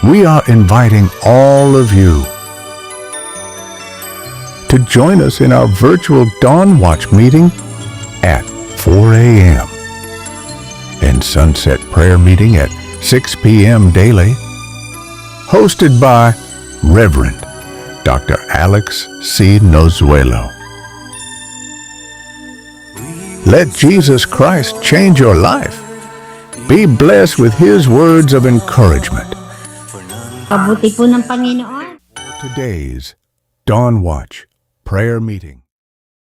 we are inviting all of you to join us in our virtual Dawn Watch meeting at 4 a.m. and Sunset Prayer Meeting at 6 p.m. daily, hosted by Reverend Dr. Alex C. Nozuelo. Let Jesus Christ change your life. Be blessed with His words of encouragement. Pabuti po ng Panginoon. For today's Dawn Watch Prayer Meeting.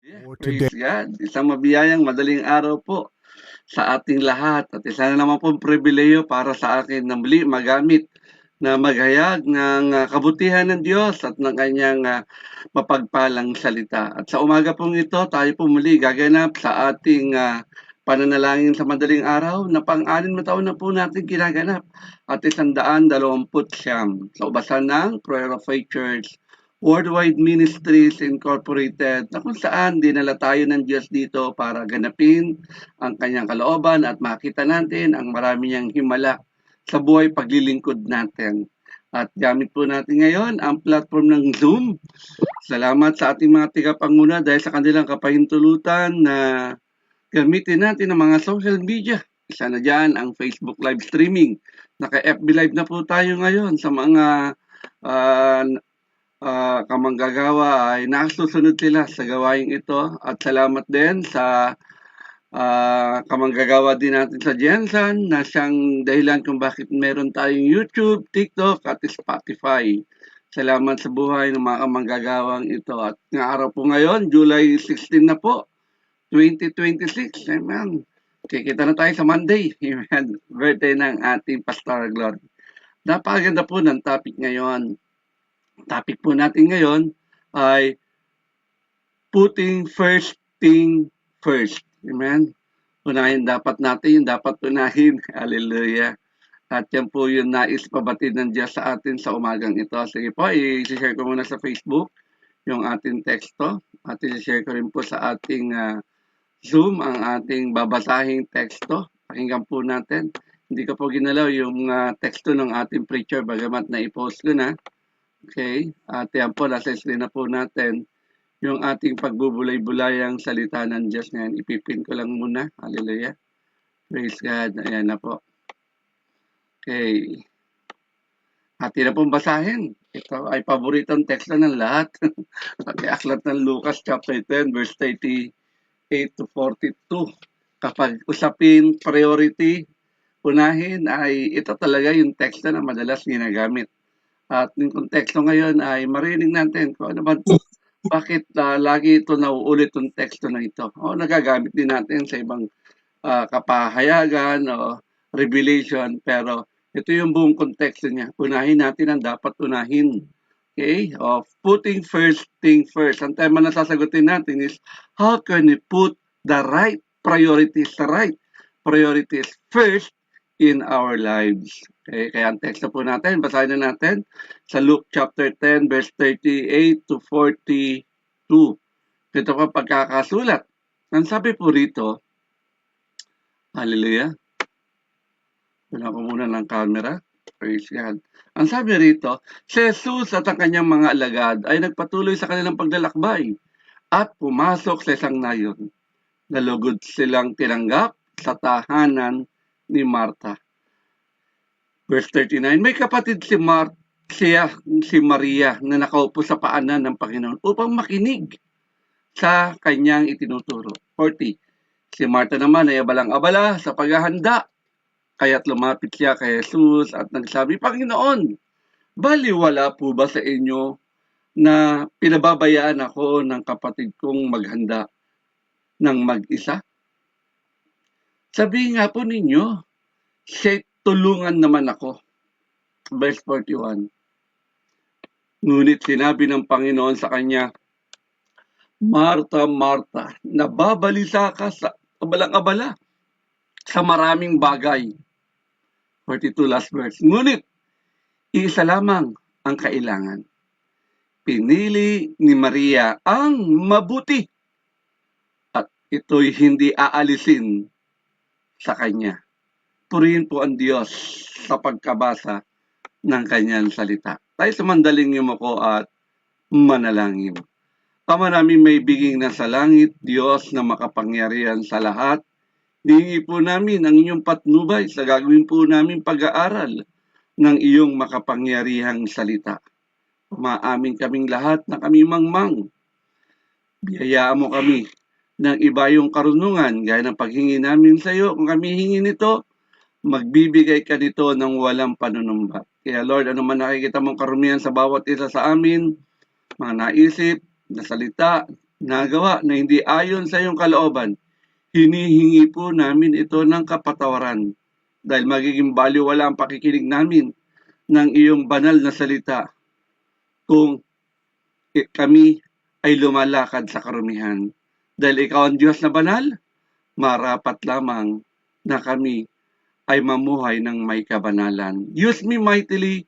For Praise today, God. Isang mabiyayang madaling araw po sa ating lahat. At isa na naman pong pribileyo para sa akin na muli magamit na maghayag ng kabutihan ng Diyos at ng kanyang mapagpalang salita. At sa umaga pong ito, tayo po muli gaganap sa ating pananalangin sa madaling araw na pang-anim na taon na po natin ginaganap at 129 sa ubasan ng Prayer of Faith Church Worldwide Ministries Incorporated na kung saan dinala tayo ng Diyos dito para ganapin ang kanyang kalooban at makita natin ang marami niyang himala sa buhay paglilingkod natin. At gamit po natin ngayon ang platform ng Zoom. Salamat sa ating mga tigapanguna dahil sa kanilang kapahintulutan na gamitin natin ang mga social media. Isa na dyan ang Facebook live streaming. Naka-FB live na po tayo ngayon sa mga kamanggagawa ay nasusunod sila sa gawain ito. At salamat din sa kamanggagawa din natin sa Jensen na siyang dahilan kung bakit meron tayong YouTube, TikTok at Spotify. Salamat sa buhay ng mga kamanggagawang ito. At ng araw po ngayon, July 16 na po, 2026. Amen. Kikita na tayo sa Monday. Amen. Birthday ng ating Pastor Glory. Napakaganda po ng topic ngayon. Topic po natin ngayon ay putting first thing first. Amen. Unahin dapat natin, yung dapat unahin. Hallelujah. At yan po yung nais pabatid ng Diyos sa atin sa umagang ito. Sige po, i-share ko muna sa Facebook yung ating teksto. At i-share ko rin po sa ating Zoom ang ating babasahing teksto. Pakinggan po natin. Hindi ko po ginalaw yung teksto ng ating preacher bagamat na i-post ko na. Okay. At yan po, nasa screen na po natin yung ating pagbubulay-bulayang salita ng Diyos ngayon. Ipipin ko lang muna. Hallelujah. Praise God. Ayan na po. Okay. Atin na pong basahin. Ito ay paboritong teksto ng lahat. Pati aklat ng Lucas chapter 10 verse 38 to 42. Kapag usapin priority, unahin ay ito talaga yung teksto na madalas ginagamit. At yung konteksto ngayon ay marinig natin kung ano ba bakit lagi ito nauulit yung teksto na ito. O nagagamit din natin sa ibang kapahayagan o revelation, pero ito yung buong konteksto niya. Unahin natin ang dapat unahin. Okay? Of putting first thing first. Ang tema na sasagutin natin is how can we put the right priorities first in our lives. Okay, kaya ang teksto po natin, basahin na natin sa Luke chapter 10 verse 38 to 42. Ito po pagkakasulat. Ang sabi po rito, hallelujah. Wala ko muna ng camera. Praise God. Ang sabi rito, si Jesus at ang kanyang mga alagad ay nagpatuloy sa kanilang paglalakbay at pumasok sa isang nayon. Nalugod silang tinanggap sa tahanan ni Marta. Verse 39, may kapatid si Maria na nakaupo sa paanan ng Panginoon upang makinig sa kanyang itinuturo. 40, si Marta naman ay abalang-abala sa paghahanda. Kaya't lumapit siya kay Jesus at nagsabi, Panginoon, baliwala po ba sa inyo na pinababayaan ako ng kapatid kong maghanda ng mag-isa? Sabihin nga po ninyo, siya tulungan naman ako. Verse 41. Ngunit sinabi ng Panginoon sa kanya, Marta, Marta, nababalisa ka sa abalang-abala sa maraming bagay. 42 last verse. Ngunit, isa lamang ang kailangan. Pinili ni Maria ang mabuti at ito'y hindi aalisin sa kanya. Purihin po ang Diyos sa pagkabasa ng kanyang salita. Tayo sumandaling yumuko at manalangin. Ama namin may biging nasa langit, Diyos na makapangyarihan sa lahat, hihingi po namin ang inyong patnubay sa gagawin po namin pag-aaral ng iyong makapangyarihang salita. Umaamin kaming lahat na kami mangmang. Biyayaan mo kami ng iba yung karunungan gaya ng paghingi namin sa iyo. Kung kami hingi nito, magbibigay ka nito ng walang panunumbat. Kaya Lord, ano man nakikita mong karumihan sa bawat isa sa amin, mga naisip, na salita, nagawa na hindi ayon sa iyong kalooban, hinihingi po namin ito ng kapatawaran dahil magiging baliwala ang pakikinig namin ng iyong banal na salita kung kami ay lumalakad sa karumihan. Dahil ikaw ang Diyos na banal, marapat lamang na kami ay mamuhay ng may kabanalan. Use me mightily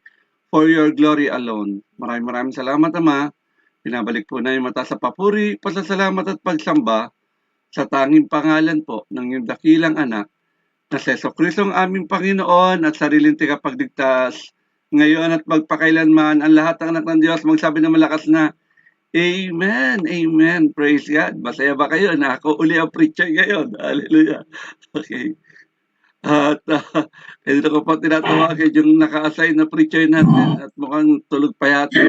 for your glory alone. Maraming salamat, Ama. Pinabalik po na yung mata sa papuri, pasasalamat at pagsamba sa tanging pangalan po ng iyong dakilang anak na si Jesucristo ang aming Panginoon at sariling tagapagligtas ngayon at magpakailanman. Ang lahat ng anak ng Diyos magsabi na malakas na Amen, Amen. Praise God. Masaya ba kayo na ako uli ang preacher ngayon? Hallelujah. Okay. At hindi ko pa tinatawagan yung naka-assign na preacher natin at mukhang tulog pa yata.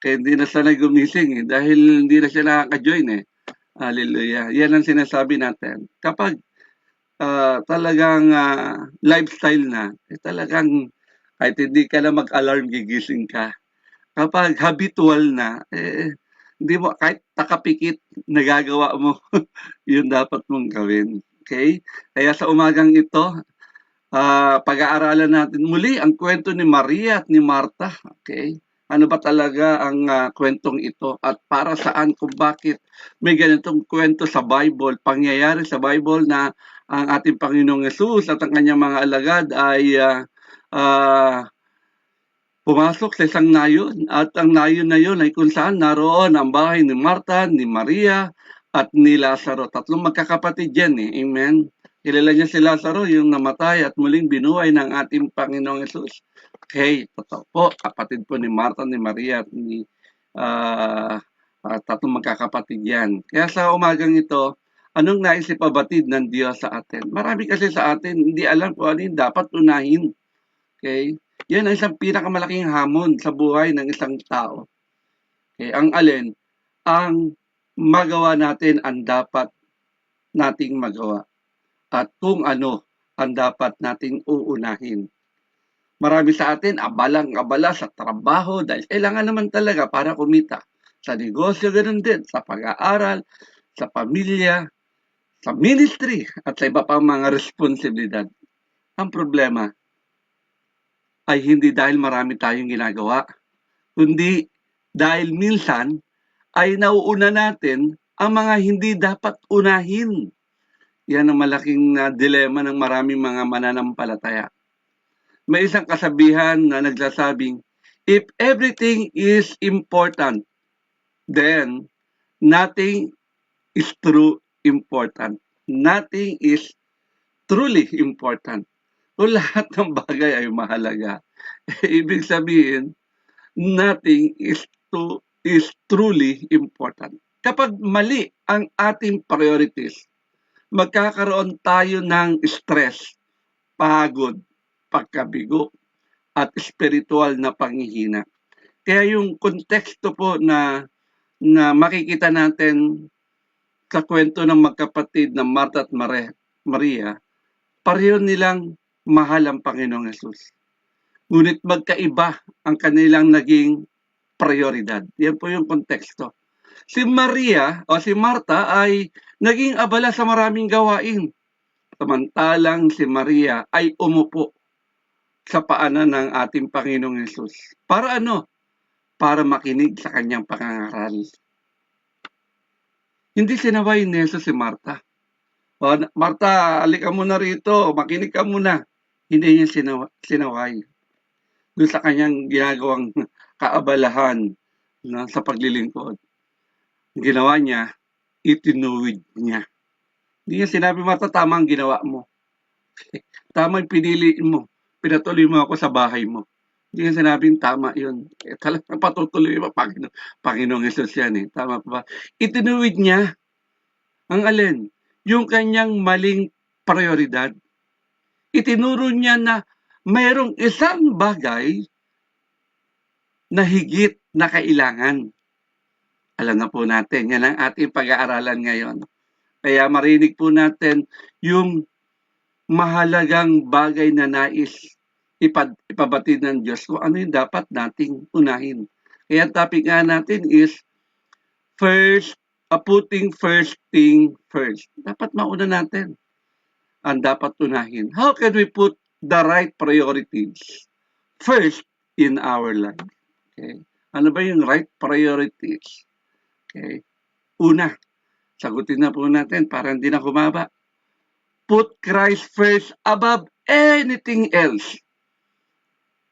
Kaya hindi na sanay gumising dahil hindi na siya nakaka-join . Hallelujah. Yan ang sinasabi natin. Kapag talagang lifestyle na, talagang kahit hindi ka na mag-alarm, gigising ka. Kapag habitual na, hindi mo, kahit takapikit, nagagawa mo, yun dapat mong gawin. Okay? Kaya sa umagang ito, pag-aaralan natin muli ang kwento ni Maria at ni Martha. Okay? Ano ba talaga ang kwentong ito at para saan, kung bakit may ganitong kwento sa Bible, pangyayari sa Bible na ang ating Panginoong Yesus at ang kanyang mga alagad ay pumasok sa isang nayon at ang nayon na yun ay kung saan naroon ang bahay ni Martha, ni Maria at ni Lazaro. Tatlong magkakapatid yan . Amen. Kilala niya si Lazaro, yung namatay at muling binuhay ng ating Panginoong Yesus. Okay, totoo po, kapatid po ni Martha, ni Maria at ni tatlong magkakapatid yan. Kaya sa umagang ito, anong naisip pabatid ng Diyos sa atin? Marami kasi sa atin hindi alam kung ano yung dapat unahin. Okay? Yan ang isang pinakamalaking hamon sa buhay ng isang tao. Okay? Ang alin? Ang magawa natin ang dapat nating magawa. At kung ano ang dapat nating uunahin. Marami sa atin abalang-abala sa trabaho dahil kailangan naman talaga para kumita. Sa negosyo, ganun din. Sa pag-aaral, sa pamilya, sa ministry, at sa iba pang mga responsibilidad. Ang problema ay hindi dahil marami tayong ginagawa, kundi dahil minsan ay nauuna natin ang mga hindi dapat unahin. Yan ang malaking dilema ng maraming mga mananampalataya. May isang kasabihan na nagsasabing, if everything is important, then nothing is true important. Nothing is truly important. Kung lahat ng bagay ay mahalaga, ibig sabihin, nothing is truly important. Kapag mali ang ating priorities, magkakaroon tayo ng stress, pagod, pagkabigo, at spiritual na panghihina. Kaya yung konteksto po na makikita natin sa kwento ng magkapatid na Martha at Maria, pareho nilang mahal ang Panginoong Yesus. Ngunit magkaiba ang kanilang naging prioridad. Yan po yung konteksto. Si Maria o si Martha ay naging abala sa maraming gawain. Samantalang si Maria ay umupo sa paanan ng ating Panginoong Yesus. Para ano? Para makinig sa kanyang pangangaral. Hindi sinaway ni Jesus si Martha. O, Martha, alika muna rito, makinig ka muna. Hindi niya sinaway. Doon sa kanyang ginagawang kaabalahan sa paglilingkod. Ginawa niya, itinuwid niya. Hindi niya sinabi, Martha, tama ang ginawa mo. Tama yung pinili mo. Pinatuloy mo ako sa bahay mo. Hindi niya sinabing tama yun. Talagang patutuloy pa, Panginoong Hesus yan eh. Tama po ba? Itinuwid niya ang alin? Yung kanyang maling prioridad. Itinuro niya na mayroong isang bagay na higit na kailangan. Alam na po natin, yan ang ating pag-aaralan ngayon. Kaya marinig po natin yung mahalagang bagay na nais ipabatid ng Diyos kung ano yung dapat nating unahin. Kaya ang topic nga natin is putting first thing first. Dapat mauna natin ang dapat unahin. How can we put the right priorities first in our life? Okay. Ano ba yung right priorities? Okay. Una, sagutin na po natin para hindi na kumaba. Put Christ first above anything else.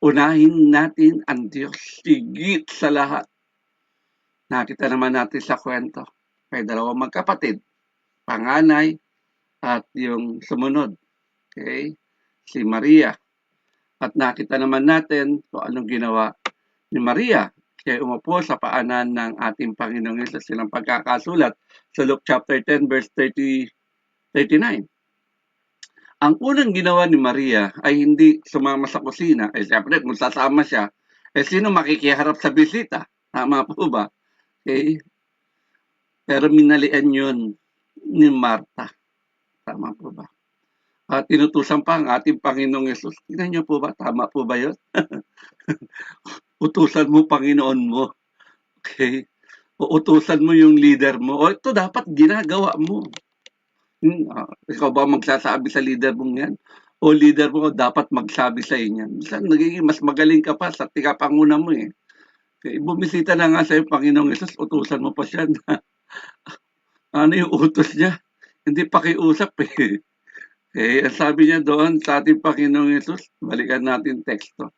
Unahin natin ang Diyos higit sa lahat. Nakita naman natin sa kwento. May dalawang magkapatid, panganay at yung sumunod. Okay? Si Maria. At nakita naman natin kung anong ginawa ni Maria. Kaya umupo sa paanan ng ating Panginoong Hesus. Silang pagkakasulat sa Luke chapter 10 verse 39. Ang unang ginawa ni Maria ay hindi sumama sa kusina. Siyempre, kung sasama siya, sino makikiharap sa bisita? Tama po ba? Okay? Pero minalian yun ni Marta. Tama po ba? At inutusan pa ang ating Panginoong Yesus. Tingnan niyo po ba? Tama po ba yun? Utusan mo Panginoon mo. Okay? Uutusan mo yung leader mo. O ito dapat ginagawa mo. Ikaw ba magsasabi sa leader mong yan? O leader mo dapat magsabi sa inyo. Minsan nagiging mas magaling ka pa sa tigapanguna mo eh. Okay, bumisita na nga sa iyo, Panginoong Yesus, utusan mo pa siya na ano yung utos niya? Hindi pakiusap eh. Okay, ang sabi niya doon sa ating Panginoong Yesus, balikan natin teksto.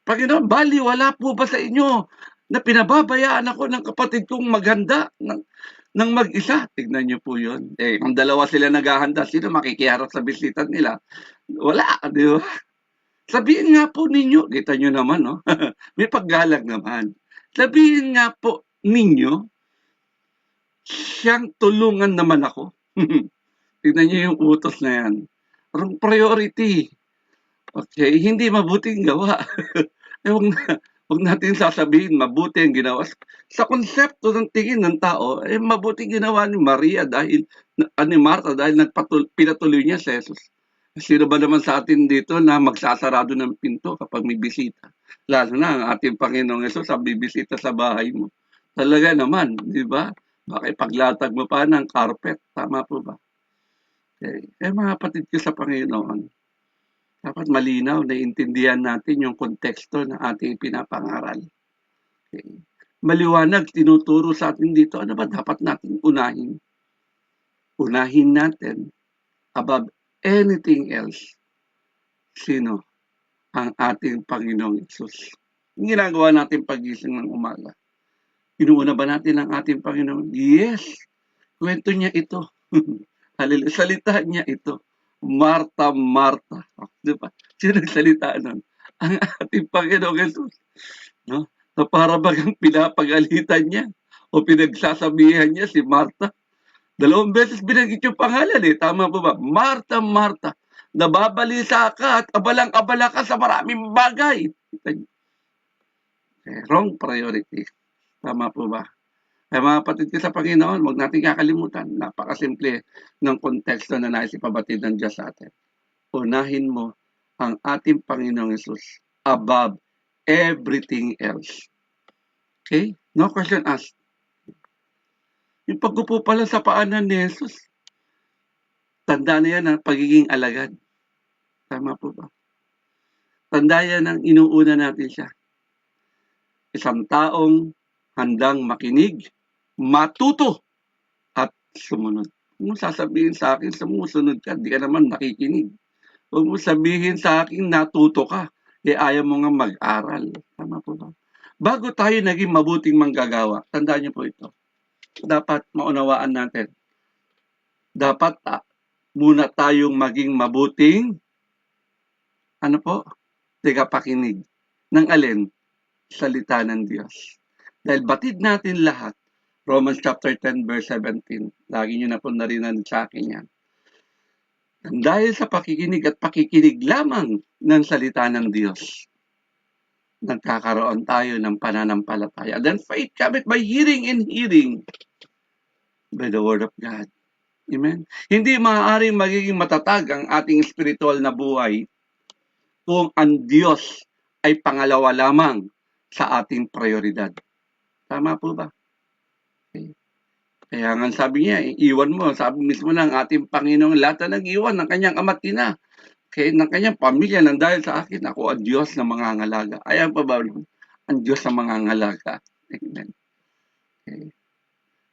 Panginoon, baliwala po ba sa inyo na pinababayaan ako ng kapatid kong maghanda ng mag-isa? Tignan niyo po yun. Kung dalawa sila naghahanda, sino makikiharap sa bisita nila? Wala, di ba? Sabihin nga po ninyo, kita nyo naman, no? May paggalang naman. Sabihin nga po ninyo, siyang tulungan naman ako. Tignan niyo yung utos na yan. Wrong priority. Okay, hindi mabuting gawa. Huwag natin sasabihin mabuti ang ginawa. Sa konsepto ng tingin ng tao, mabuti ginawa ni Maria dahil, ni Marta dahil pinatuloy niya si Jesus. Sino ba naman sa atin dito na magsasarado ng pinto kapag may bisita? Lalo na ang ating Panginoong Yesus ang bibisita sa bahay mo. Talaga naman, di ba? Baka ipaglatag mo pa ng carpet. Tama po ba? Okay. Mga kapatid ko sa Panginoon, dapat malinaw na intindihan natin yung konteksto ng ating pinapangaral. Okay. Maliwanag, tinuturo sa atin dito, ano ba dapat natin unahin? Unahin natin above anything else. Sino? Ang ating Panginoong Yesus. Yung ginagawa natin pagising ng umaga. Inuuna ba natin ang ating Panginoon? Yes. Kwento niya ito. Hallelujah. Salita niya ito. Marta, Marta. Diba? Sino nagsalita nun? Ang ating Panginoong Yesus. No? So para bagang pinapagalitan niya o pinagsasabihan niya si Marta. 2 beses binanggit yung pangalan eh. Tama po ba? Marta, Marta. Nababalisa ka at abalang-abala ka sa maraming bagay. Wrong priority. Tama po ba? Mga kapatid ko sa Panginoon, huwag natin kakalimutan. Napakasimple ng konteksto na nais ipabatid ng Diyos sa atin. Unahin mo ang ating Panginoong Yesus above everything else. Okay? No question asked. Yung pagkupo pala sa paanan ni Jesus, tanda na yan ang pagiging alagad. Tama po ba? Tanda yan ang inuuna natin siya. Isang taong handang makinig, matuto, at sumunod. Kung sasabihin sa akin, sumusunod ka, di ka naman nakikinig. Huwag mo sabihin sa akin, natuto ka, ayaw mo nga mag-aral. Tama po ba? Bago tayo naging mabuting manggagawa, tandaan niyo po ito. Dapat maunawaan natin. Dapat muna tayong maging mabuting, tagapakinig. ng alin? Salita ng Diyos. Dahil batid natin lahat, Romans chapter 10 verse 17. Lagi nyo na po narinig sa akin yan. Dahil sa pakikinig at pakikinig lamang ng salita ng Diyos, nagkakaroon tayo ng pananampalataya. Then faith cometh by hearing, and hearing by the word of God. Amen? Hindi maaaring magiging matatag ang ating spiritual na buhay kung ang Diyos ay pangalawa lamang sa ating prioridad. Tama po ba? Okay. Kaya nga sabi niya, iwan mo, sabi mismo ng ating Panginoong, lahat na nag-iwan ng kanyang ama't ina, okay, ng kanyang pamilya, nang dahil sa akin, ako ang Diyos na mangangalaga. Ayan pa ba, ang Diyos na mangangalaga. Amen. Okay.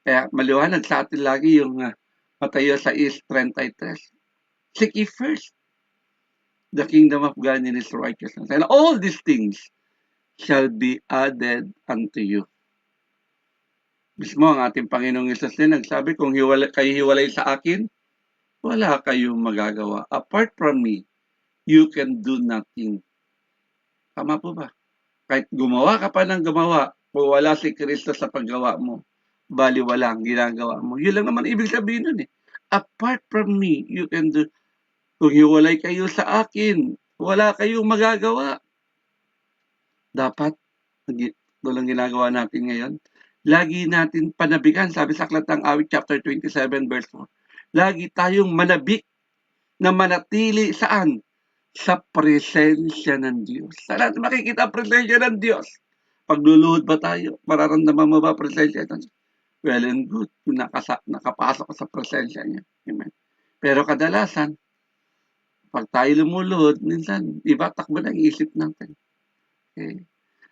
Kaya maliwanag sa atin lagi yung Mateo 6:33. Seek ye first the kingdom of God and His righteousness, and all these things shall be added unto you. Mismo ang ating Panginoong Hesus din nagsabi, kung kayo hiwalay sa akin, wala kayong magagawa. Apart from me, you can do nothing. Tama po ba? Kahit gumawa ka pa ng gumawa, kung wala si Kristo sa paggawa mo, baliwala ang ginagawa mo. Yun lang naman ibig sabihin nun eh. Apart from me, you can do. Kung hiwalay kayo sa akin, wala kayong magagawa. Dapat, walang ginagawa natin ngayon, lagi natin panabikan, sabi sa Aklat ng Awit chapter 27 verse 4, lagi tayong manabik na manatili saan? Sa presensya ng Diyos. Saan natin makikita ang presensya ng Diyos? Pagluluhod ba tayo? Mararamdaman mo ba presensya ng Diyos? Well and good. Kung nakapasok ka sa presensya niya. Amen. Pero kadalasan, pag tayo lumuluhod, minsan, iba takbo ng isip natin. Okay.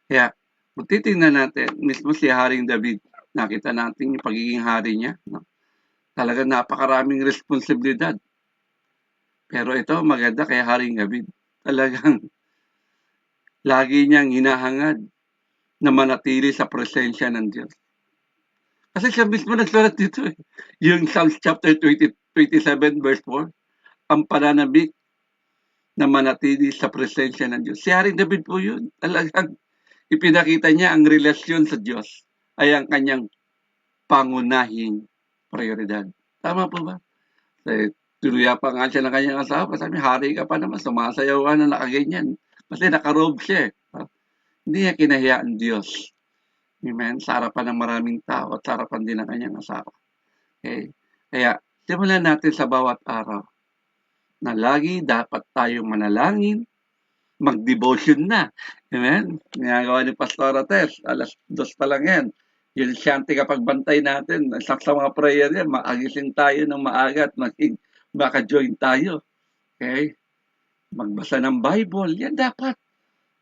Kaya, kung titingnan natin, mismo si Haring David, nakita natin yung pagiging hari niya. No? Talagang napakaraming responsibilidad. Pero ito, maganda kay Haring David. Talagang, lagi niyang hinahangad na manatili sa presensya ng Diyos. Kasi siya mismo nagsulat dito eh. Yung Psalms chapter 27 verse 4, ang pananabik na manatili sa presensya ng Diyos. Si Haring David po yun. Talagang ipinakita niya ang relasyon sa Diyos ay ang kanyang pangunahing prioridad. Tama po ba? Tinuya pa nga siya ng kanyang asawa. Sabi, hari ka pa naman, sumasayaw ka na nakaganyan. Kasi nakarobe siya. Hindi niya kinahiya ang Diyos. Amen? Sa harapan ng maraming tao at sa harapan din ng kanyang asawa. Okay? Kaya, simulan natin sa bawat araw na lagi dapat tayong manalangin, mag-devotion na. Amen? Ginagawa ni Pastora Tess, alas 2 pa lang yan. Yung siyante kapag bantay natin, sa mga prayer yan, maagising tayo ng maaga at maka-join tayo. Okay? Magbasa ng Bible, yan dapat.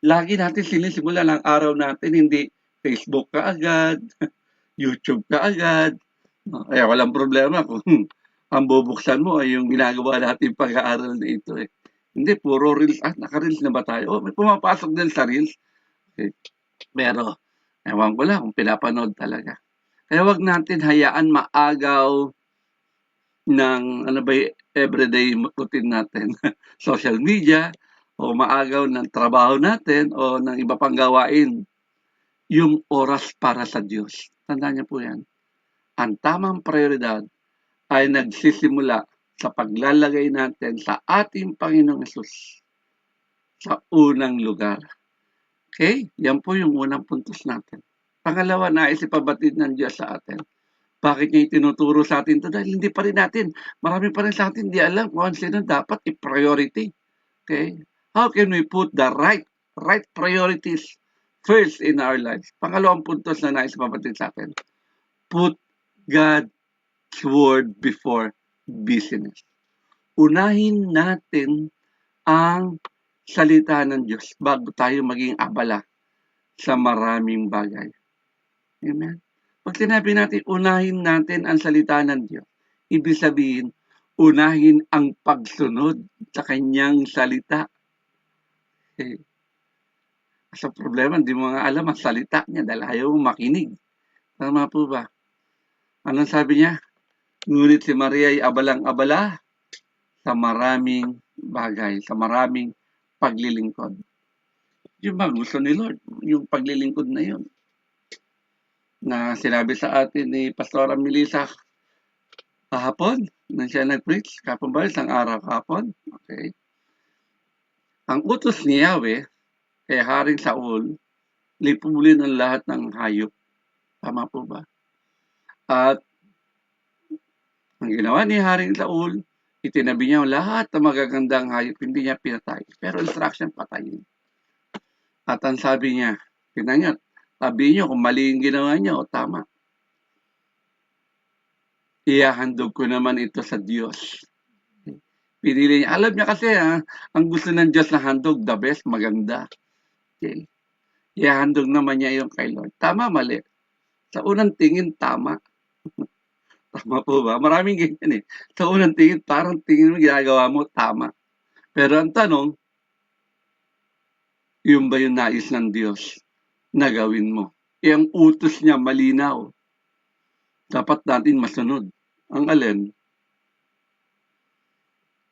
Lagi natin sinisimulan ang araw natin, hindi Facebook ka agad, YouTube ka agad. Kaya walang problema kung ang bubuksan mo ay yung ginagawa natin pag-aaral na ito eh. Hindi, puro reels. Naka-reels na ba tayo? May pumapasok din sa reels. Okay. Pero, ewan ko lang kung pinapanood talaga. Kaya wag natin hayaan maagaw ng everyday routine natin. Social media, o maagaw ng trabaho natin, o ng iba pang gawain. Yung oras para sa Diyos. Tandaan niyo po yan. Ang tamang prioridad ay nagsisimula sa paglalagay natin sa ating Panginoong Hesus sa unang lugar. Okay? Yan po yung unang puntos natin. Pangalawa, nais ipabatid ng Diyos sa atin. Bakit niya itinuturo sa atin ito? Dahil hindi pa rin natin, marami pa rin sa atin hindi alam kung sino dapat i-priority. Okay? How can we put the right priorities first in our lives? Pangalawang puntos na nais ipabatid sa atin. Put God's word before business. Unahin natin ang salita ng Diyos bago tayo maging abala sa maraming bagay. Amen? Pag sinabi natin, unahin natin ang salita ng Diyos, ibig sabihin, unahin ang pagsunod sa kanyang salita. Okay. Sa problema, hindi mo nga alam ang salita niya dahil ayaw mong makinig. Tama po ba? Anong sabi niya? Ngunit si Maria ay abalang-abala sa maraming bagay, sa maraming paglilingkod. Yung ba gusto ni Lord, yung paglilingkod na yun. Na sinabi sa atin ni Pastora Melissa kahapon, nang siya nag-preach, kahapon ba, isang araw kahapon. Okay. Ang utos ni Yahweh kay Haring Saul, lipulin ang lahat ng hayop. Tama po ba? At ang ginawa ni Haring Saul, itinabi niya ang lahat ng magagandang hayop, hindi niya pinatay. Pero instruction, patayin. At ang sabi niya, tingnan niyo, sabi niyo kung mali yung ginawa niya o tama. Ihahandog ko naman ito sa Diyos. Pinili niya. Alam niya kasi ang gusto ng Diyos na handog, the best, maganda. Okay. Ihahandog naman niya yung kay Lord. Tama, mali. Sa unang tingin, tama. Tama po ba? Maraming ganyan eh. Sa unang tingin, parang tingin mo ginagawa mo, tama. Pero ang tanong, yun ba yung nais ng Diyos na gawin mo? E ang utos niya malinaw. Dapat natin masunod. Ang alin?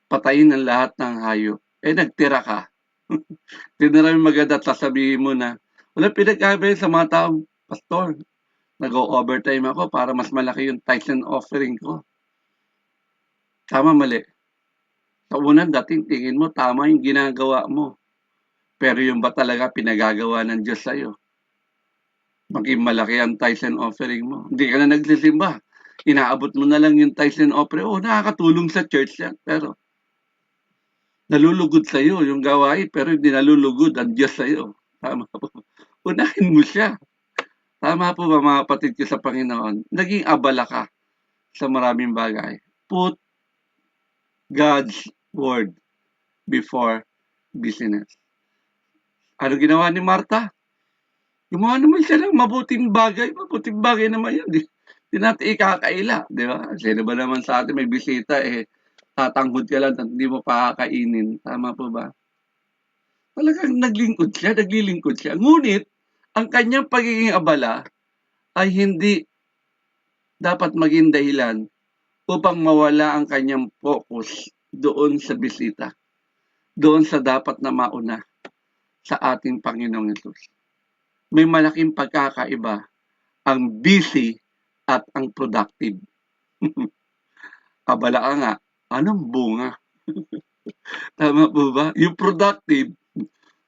Patayin ang lahat ng hayop. Eh, nagtira ka. Tinira yung maganda at sasabihin mo na, wala pinagkaiba sa mga taong, Pastor, nag-overtime ako para mas malaki yung tithes and offering ko. Tama, mali. Sa unang dating, tingin mo, tama yung ginagawa mo. Pero yung ba talaga pinagagawa ng Diyos sa'yo? Maging malaki ang tithes and offering mo. Hindi ka na nagsisimba. Inaabot mo na lang yung tithes and offering. Oh, nakakatulong sa church yan. Pero nalulugod sa'yo yung gawain, pero hindi nalulugod ang Diyos sa'yo. Tama po. Unahin mo siya. Tama po ba mga kapatid ko sa Panginoon? Naging abala ka sa maraming bagay. Put God's word before business. Ano ginawa ni Martha? Gumawa naman siya ng mabuting bagay. Mabuting bagay naman yun. Di natin ikakaila. Di ba? Sino ba naman sa atin may bisita tatanghod ka lang at hindi mo pakakainin. Tama po ba? Talagang naglilingkod siya. Ngunit, ang kanyang pagiging abala ay hindi dapat maging dahilan upang mawala ang kanyang focus doon sa bisita. Doon sa dapat na mauna sa ating Panginoong Hesus. May malaking pagkakaiba ang busy at ang productive. Abala ka nga, anong bunga? Tama po ba? Yung productive,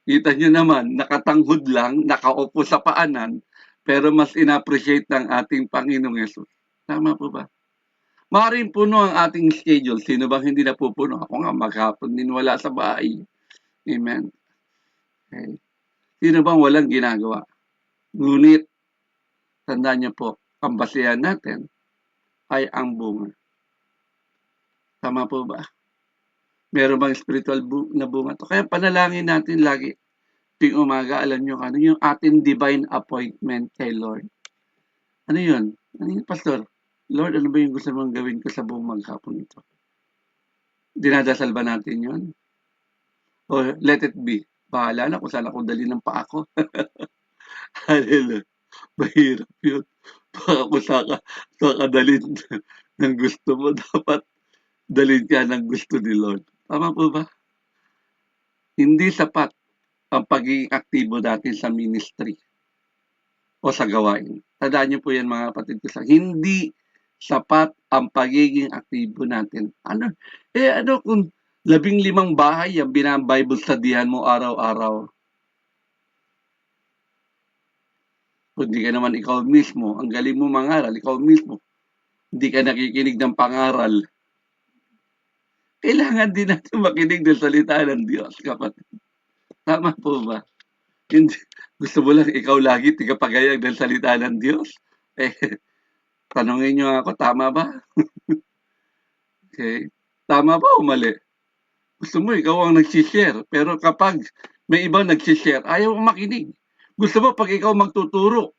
kita nyo naman, nakatanghod lang, nakaupo sa paanan, pero mas in-appreciate ng ating Panginoong Yesus. Tama po ba? Maaaring puno ang ating schedule. Sino bang hindi napupuno? Ako nga, maghapon din wala sa bahay. Amen. Okay. Sino bang walang ginagawa? Ngunit, tandaan niyo po, ang basihan natin ay ang bunga. Tama po ba? Meron bang spiritual na bunga to? Kaya panalangin natin lagi. Tuwing umaga, alam nyo ano yung ating divine appointment kay Lord. Ano yun? Ano yun, Pastor? Lord, ano ba yung gusto mong gawin ko sa buong maghapon ito? Dinadasal ba natin yun? O let it be. Bahala na kung saan ako dali ng paa ko. Hallelujah. Mahirap yun. Baka kung saan ka dalhin ng gusto mo, dapat dalhin ka ng gusto ni Lord. Tama po ba? Hindi sapat ang pagiging aktibo natin sa ministry o sa gawain. Tandaan niyo po yan mga kapatid ko. Hindi sapat ang pagiging aktibo natin. Ano kung 15 bahay ang binabible studyhan mo araw-araw? Kung di ka naman ikaw mismo, ang galing mo mangaral, ikaw mismo, hindi ka nakikinig ng pangaral. Kailangan din natin makinig ng salita ng Diyos, kapatid. Tama po ba? Hindi, gusto mo lang ikaw lagi tigapagayag ng salita ng Diyos? Tanungin niyo ako, tama ba? Okay. Tama ba o mali? Gusto mo ikaw ang nagsishare, pero kapag may ibang nagsishare, ayaw mo makinig. Gusto mo pag ikaw magtuturo,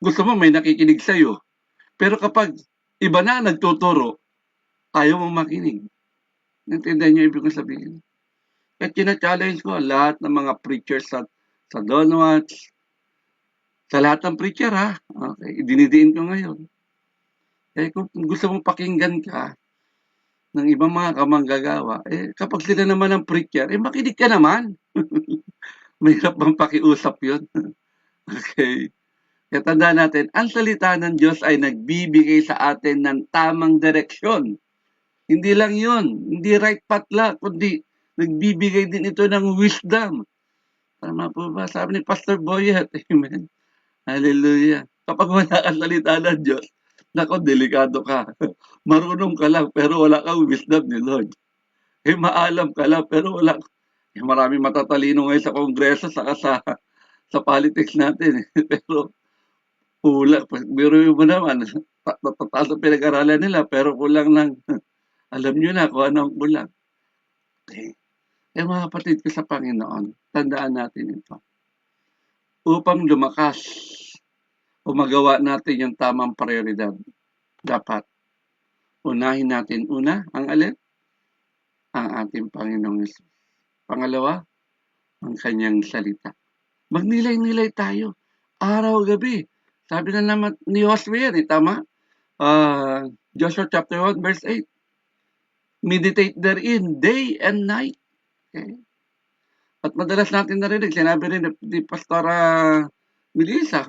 gusto mo may nakikinig sa'yo. Pero kapag iba na nagtuturo, ayaw mo makinig. Naintindihan niyo ibig kong sabihin? At kina-challenge ko lahat ng mga preachers sa Don Watch, sa lahat ng preacher Okay, dinidiin ko ngayon. Kung gusto mong pakinggan ka ng ibang mga kamanggagawa, kapag sila naman ang preacher, makinig ka naman. Mahirap bang pakiusap yun? Okay. Kaya tandaan natin, ang salita ng Diyos ay nagbibigay sa atin ng tamang direksyon. Hindi lang yun, hindi right path lang, kundi nagbibigay din ito ng wisdom. Tama po ba? Sabi ni Pastor Boyet, amen. Hallelujah. Kapag wala kang salita ng Diyos, nako, delikado ka. Marunong ka lang, pero wala kang wisdom ni Lord. Maalam ka lang, pero wala. Maraming matatalino ngayon sa kongreso, saka sa politics natin. Pero kulang. Biruin mo naman, tataas ang pinag-aralan nila, pero kulang lang. Alam nyo na kung ano ang kulang. Okay. Mga kapatid ko sa Panginoon, tandaan natin ito. Upang lumakas o magawa natin yung tamang prioridad, dapat unahin natin ang alin? Ang ating Panginoong Yesus. Pangalawa, ang kanyang salita. Magnilay-nilay tayo, araw-gabi. Sabi na naman ni Josue yan, tama? Joshua chapter 1 verse 8. Meditate therein day and night. Okay? At madalas natin narinig, sinabi rin ni Pastora Melissa,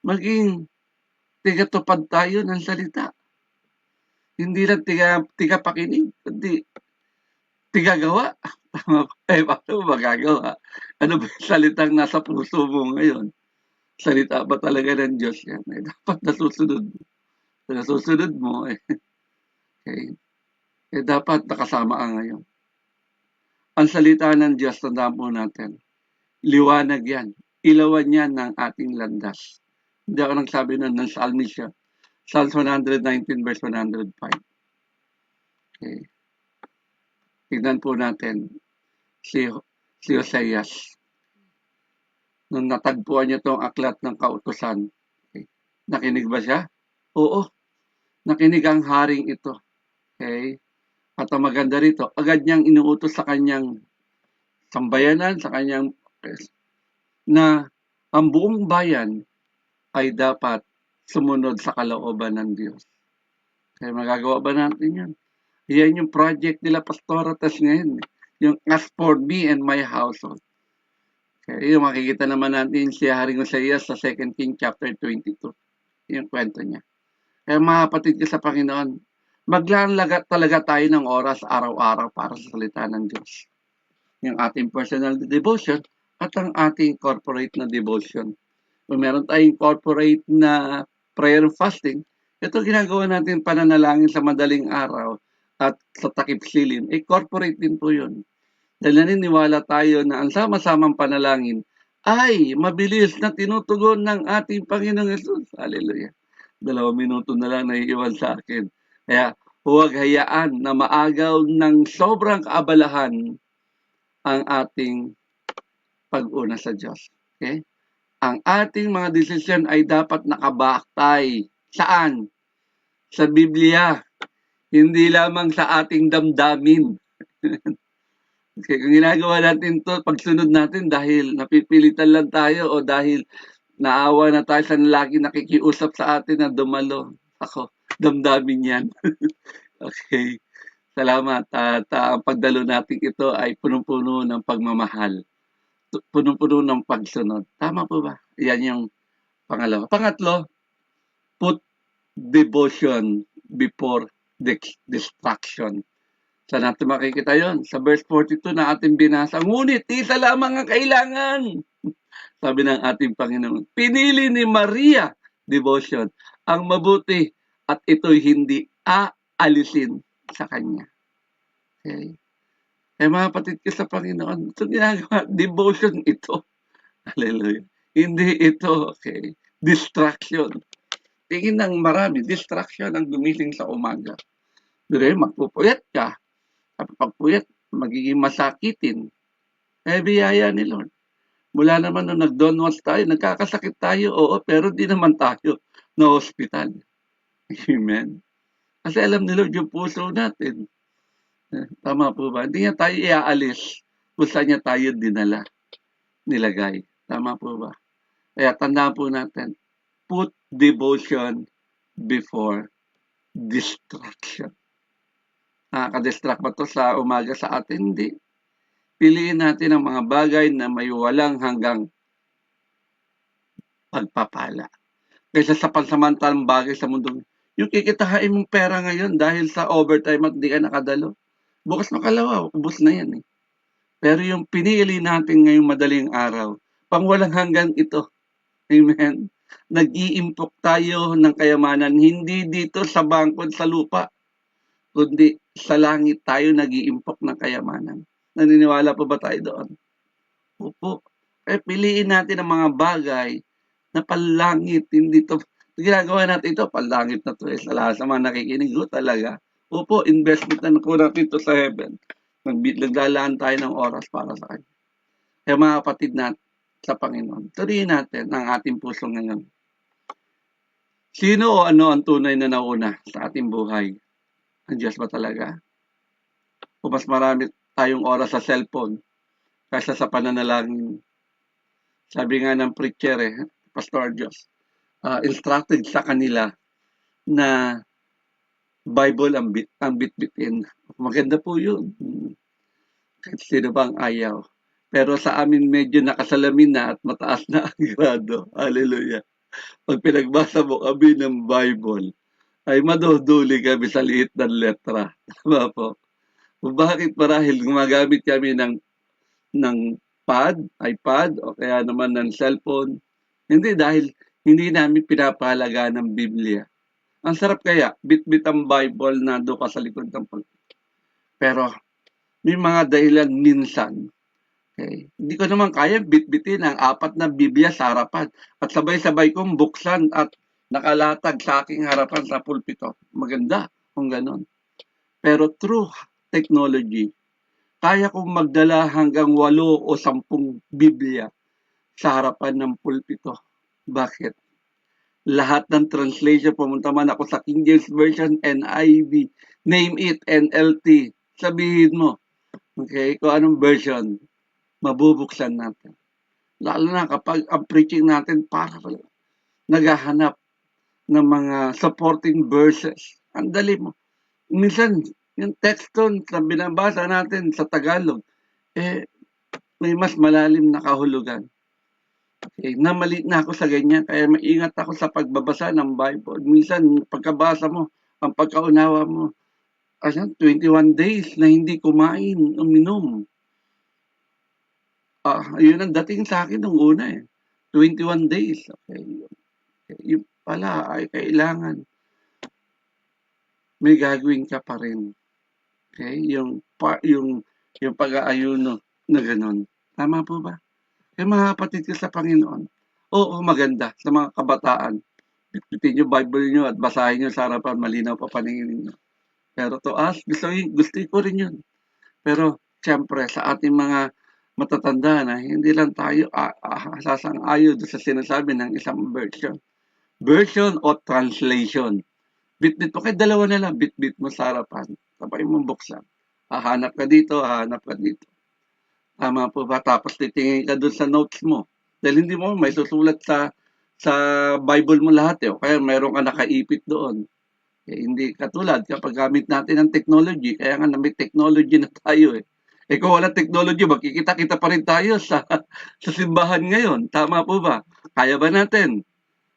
maging tigatupad tayo ng salita. Hindi lang tiga pakinig, kundi tigagawa. Paano magagawa? Ano ba yung salitang nasa puso mo ngayon? Salita ba talaga ng Diyos yan? Dapat nasusunod mo. Nasusunod mo Okay. Dapat nakasama ka ngayon. Ang salita ng Diyos, tandaan po natin, liwanag yan. Ilawan yan ng ating landas. Hindi ako nagsabi nun ng Psalmist siya. Psalms 119 verse 105. Okay. Tignan po natin si Oseas. Nung natagpuan niya itong aklat ng kautusan, okay. Nakinig ba siya? Oo. Nakinig ang haring ito. Okay. At ang maganda rito, agad niyang inuutos sa kanyang sambayanan, sa kanyang na ang buong bayan ay dapat sumunod sa kalooban ng Diyos. Kaya magagawa ba natin yan? Yan yung project nila Pastora Tas ngayon. Yung as for me and my household. Kaya yung makikita naman natin si Haring Oseas sa 2 King chapter 22. Yung kwento niya. Kaya mga kapatid ko sa Panginoon, maglalag talaga tayo ng oras araw-araw para sa salita ng Diyos. Yung ating personal devotion at ang ating corporate na devotion. Kung meron tayong corporate na prayer and fasting, ito ginagawa natin pananalangin sa madaling araw at sa takip silim. Corporate din po yun. Dahil naniniwala tayo na ang sama-samang panalangin ay mabilis na tinutugon ng ating Panginoong Yesus. Hallelujah. 2 minuto na lang naiiwan sa akin. Kaya huwag hayaan na maagaw ng sobrang kaabalahan ang ating pag-una sa Diyos. Okay? Ang ating mga desisyon ay dapat nakabaktay. Saan? Sa Biblia. Hindi lamang sa ating damdamin. Okay, kung ginagawa natin to, pagsunod natin dahil napipilitan lang tayo o dahil naawa na tayo sa lalaki nakikiusap sa atin na dumalo. Ako, damdamin yan. Okay. Salamat. At ang pagdalo natin ito ay punong-puno ng pagmamahal. Punong-puno ng pagsunod. Tama po ba? Yan yung pangalawa. Pangatlo, put devotion before distraction. Saan natin makikita yon? Sa verse 42 na ating binasa. Ngunit isa lamang ang kailangan. Sabi ng ating Panginoon. Pinili ni Maria, devotion, ang mabuti at ito'y hindi aalisin sa kanya. Okay? Mga kapatid ko sa Panginoon, ito ginagawa, devotion ito. Hallelujah. Hindi ito, okay, distraction. Tingin ng marami, distraction ang gumising sa umaga. Pero magpupuyat ka. Kapag puyat, magiging masakitin. Biyaya ni Lord. Mula naman nung nag-downwards tayo, nagkakasakit tayo, oo, pero di naman tayo na hospital. Amen. Kasi alam ni Lord yung puso natin. Tama po ba? Hindi niya tayo iaalis kung saan niya tayo nilagay. Tama po ba? Kaya tandaan po natin, put devotion before distraction. Nakaka-distract ba to sa umaga sa atin? Hindi. Piliin natin ang mga bagay na may walang hanggang pagpapala. Kaysa sa pansamantalang bagay sa mundo. Yung kikitain mong pera ngayon dahil sa overtime at di ka nakadalo. Bukas makalawa, ubos na yan eh. Pero yung pinili natin ngayong madaling araw, pang walang hanggan ito. Amen. Nag-iimpok tayo ng kayamanan, hindi dito sa bangkod sa lupa, kundi sa langit tayo nag-iimpok ng kayamanan. Naniniwala po ba tayo doon? Opo. Piliin natin ang mga bagay na panlangit, hindi to ginagawa natin ito, panlangit na to sa lahat sa mga nakikinig, talaga. Opo, investment na po natin ito sa heaven. Naglalaan tayo ng oras para sa kanya. Kaya mga kapatid natin sa Panginoon, tuloyin natin ang ating puso ngayon. Sino o ano ang tunay na nauna sa ating buhay? Ang Diyos ba talaga? O mas marami tayong oras sa cellphone kaysa sa pananalangin? Sabi nga ng preacher Pastor Diyos, instructed sa kanila na Bible ang bitbitin. Maganda po yun. Kahit sino bang ayaw. Pero sa amin medyo nakasalamin na at mataas na ang grado. Hallelujah. Pag pinagbasa mo kami ng Bible, ay maduduli kami sa liit ng letra. Tama po. Kung bakit marahil gumagamit kami ng iPad, o kaya naman ng cellphone. Hindi dahil hindi namin pinapahalaga ng Biblia. Ang sarap kaya, bit-bit ang Bible na doon ka sa likod ng pulpito. Pero may mga dahilan minsan. Okay. Hindi ko naman kaya bit-bitin ang 4 na Biblia sa harapan at sabay-sabay kong buksan at nakalatag sa aking harapan sa pulpito. Maganda kung ganon. Pero through technology, kaya kong magdala hanggang 8 o 10 Biblia sa harapan ng pulpito. Bakit? Lahat ng translation, pumunta man ako sa King James Version, NIV, name it, NLT, sabihin mo, okay, kung anong version, mabubuksan natin. Lalo na kapag ang preaching natin para naghahanap ng mga supporting verses. Ang dali mo. Minsan, yung text doon na binabasa natin sa Tagalog, may mas malalim na kahulugan. Okay, namali na ako sa ganyan, kaya maingat ako sa pagbabasa ng Bible. Minsan, pagkabasa mo, ang pagkaunawa mo, 21 days na hindi kumain, uminom. Yun ang dating sa akin nung una 21 days. Okay. Yung pala ay kailangan may gagawin ka pa rin. Okay? Yung pag-aayuno na gano'n. Tama po ba? Kaya mga kapatid ko sa Panginoon, oo, maganda sa mga kabataan. Bitbitin yung Bible nyo at basahin nyo sa harapan, malinaw pa paningin ninyo. Pero to us, gusto ko rin yun. Pero, siyempre, sa ating mga matatanda na hindi lang tayo sasang-ayon sa sinasabi ng isang version. Version o translation. Bitbit mo, kahit dalawa na lang, bitbit mo sa harapan. Sabay mong buksan. Hahanap ka dito, hahanap ka dito. Tama po ba? Tapos titingin ka doon sa notes mo. Dahil hindi mo may susulat sa Bible mo lahat o kaya mayroon ka nakaipit doon. Hindi katulad kapag gamit natin ang technology, kaya nga may technology na tayo kung wala technology, magkikita-kita pa rin tayo sa simbahan ngayon. Tama po ba? Kaya ba natin?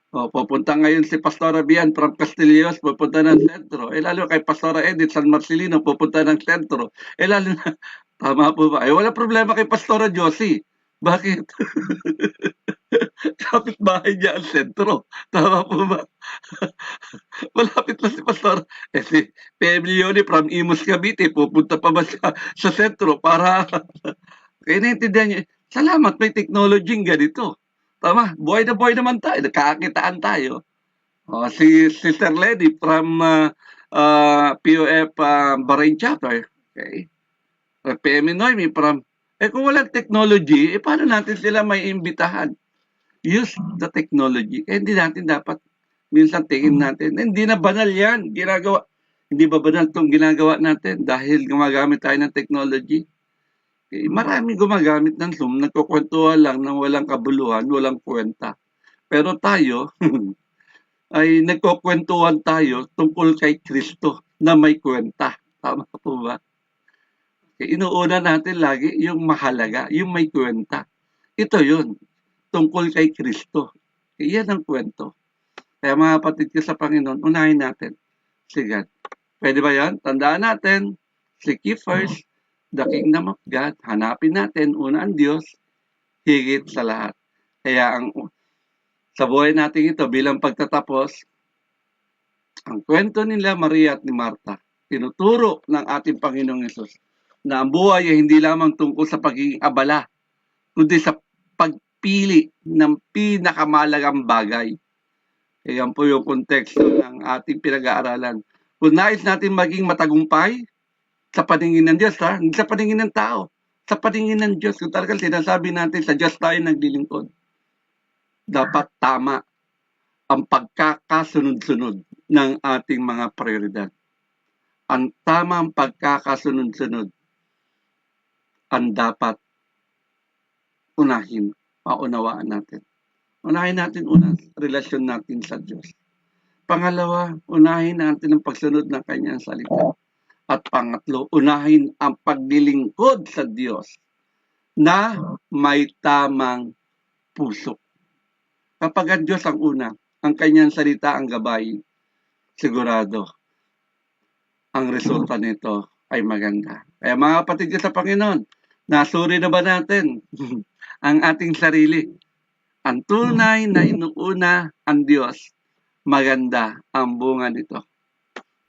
Pupunta ngayon si Pastora Bian from Castillos, pupunta ng sentro. Lalo kay Pastora Edith San Marcelino, pupunta ng sentro. Lalo na, tama po ba? Wala problema kay Pastora Josie. Bakit? Kapit bahay niya ang sentro. Tama po ba? Malapit na si Pastor. Si PM Leone from Imus Cavite, pupunta pa ba sa sentro para kaya naintindihan niyo, salamat may technology ganito. Tama, buhay na buhay naman tayo, nagkakakitaan tayo. Si Sister Lady from POF Bahrain Chapter, okay? PM Noemi from, kung walang technology, paano natin sila may imbitahan? Use the technology. Hindi natin dapat minsan tingin natin, hindi na banal yan, ginagawa. Hindi ba banal itong ginagawa natin dahil gumagamit tayo ng technology? Marami gumagamit ng Zoom, nagkukwentuhan lang ng walang kabuluhan, walang kwenta. Pero tayo, ay nagkukwentuhan tayo tungkol kay Kristo na may kwenta. Tama po ba? Inuuna natin lagi yung mahalaga, yung may kwenta. Ito yun, tungkol kay Kristo. Iyan ang kwento. Kaya mga kapatid ko sa Panginoon, unahin natin si God. Pwede ba yan? Tandaan natin, seek ye first the kingdom of God. Hanapin natin, una ang Diyos, higit sa lahat. Kaya sa buhay natin ito, bilang pagtatapos, ang kwento nila Maria at ni Marta, tinuturo ng ating Panginoong Yesus na ang buhay ay hindi lamang tungkol sa pagiging abala, kundi sa pagpili ng pinakamalagang bagay. Yan po yung konteksto ng ating pinag-aaralan. Kung nais natin maging matagumpay sa paningin ng Diyos, hindi sa paningin ng tao, sa paningin ng Diyos. Kung talagang sinasabi natin sa Diyos tayo naglilingkod, dapat tama ang pagkakasunod-sunod ng ating mga prioridad. Ang tamang pagkakasunod-sunod ang dapat unahin, maunawaan natin. Unahin natin una, relasyon natin sa Diyos. Pangalawa, unahin natin ang pagsunod ng kanyang salita. At pangatlo, unahin ang paglilingkod sa Diyos na may tamang puso. Kapag ang Diyos ang una, ang kanyang salita ang gabay, sigurado, ang resulta nito ay maganda. Kaya mga kapatid ko sa Panginoon, nasuri na ba natin ang ating sarili? Ang tunay na inuuna ang Diyos, maganda ang bunga nito.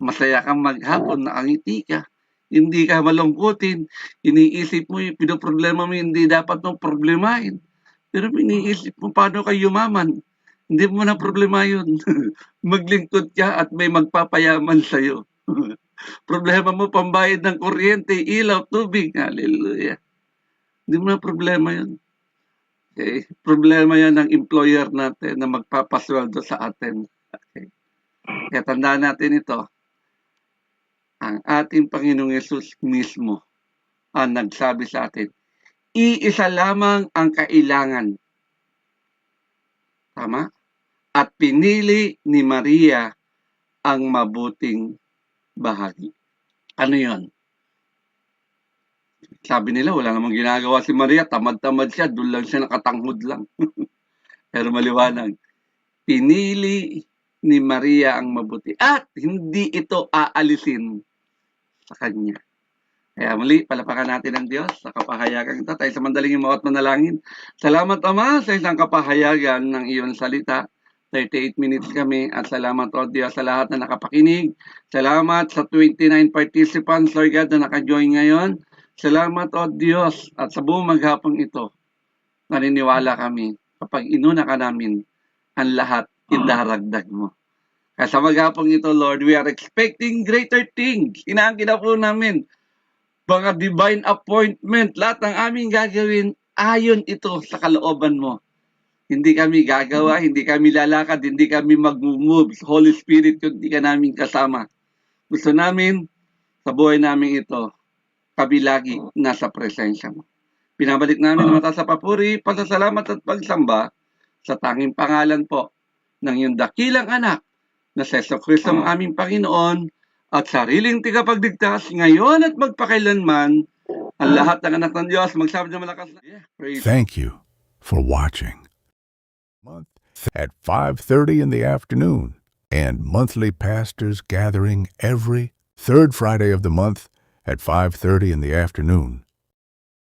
Masaya kang maghapon, nakangiti ka. Hindi ka malungkutin. Iniisip mo, pinoproblema mo, hindi dapat mong problemahin. Pero iniisip mo, paano ka yumaman? Hindi mo na problema yun. Maglingkod ka at may magpapayaman sa'yo. Problema mo, pambayad ng kuryente, ilaw, tubig. Hallelujah. Hindi mo na problema yun. Okay. Problema yan ng employer natin na magpapasweldo sa atin. Okay. Kaya tandaan natin ito. Ang ating Panginoong Yesus mismo ang nagsabi sa atin, iisa lamang ang kailangan. Tama? At pinili ni Maria ang mabuting bahagi. Ano yon? Sabi nila, wala namang ginagawa si Maria, tamad-tamad siya, doon lang siya nakatanghod lang. Pero maliwanag, pinili ni Maria ang mabuti at hindi ito aalisin sa kanya. Kaya muli, palapakan natin ang Diyos sa kapahayagan ito. Tayo sa mandaling imawat manalangin. Salamat, Ama, sa isang kapahayagan ng iyong salita. 38 minutes kami at salamat, O Diyos, sa lahat na nakapakinig. Salamat sa 29 participants, Lord God, na naka-join ngayon. Salamat, O Diyos, at sa buong maghapong ito, naniniwala kami, kapag inuna ka namin, ang lahat idaragdag mo. Kaya sa maghapong ito, Lord, we are expecting greater things. Inaangkin na po namin, mga divine appointment, lahat ng aming gagawin, ayon ito sa kalooban mo. Hindi kami gagawa, hindi kami lalakad, hindi kami mag-move. Holy Spirit, hindi ka namin kasama. Gusto namin, sa buhay namin ito, kami lagi nasa presensya mo. Pinabalik namin ang mata sa papuri, pasasalamat at pagsamba sa tanging pangalan po ng iyong dakilang anak na si Jesucristo ang aming Panginoon at sariling tigapagligtas ngayon at magpakailanman. Ang lahat ng anak ng Diyos, magsabi ng malakas na, Thank you for watching. Month at 5:30 in the afternoon and monthly pastors gathering every third Friday of the month at 5:30 in the afternoon.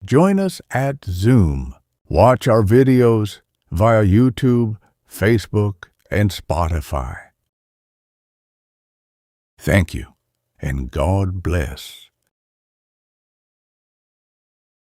Join us at Zoom. Watch our videos via YouTube, Facebook, and Spotify. Thank you, and God bless.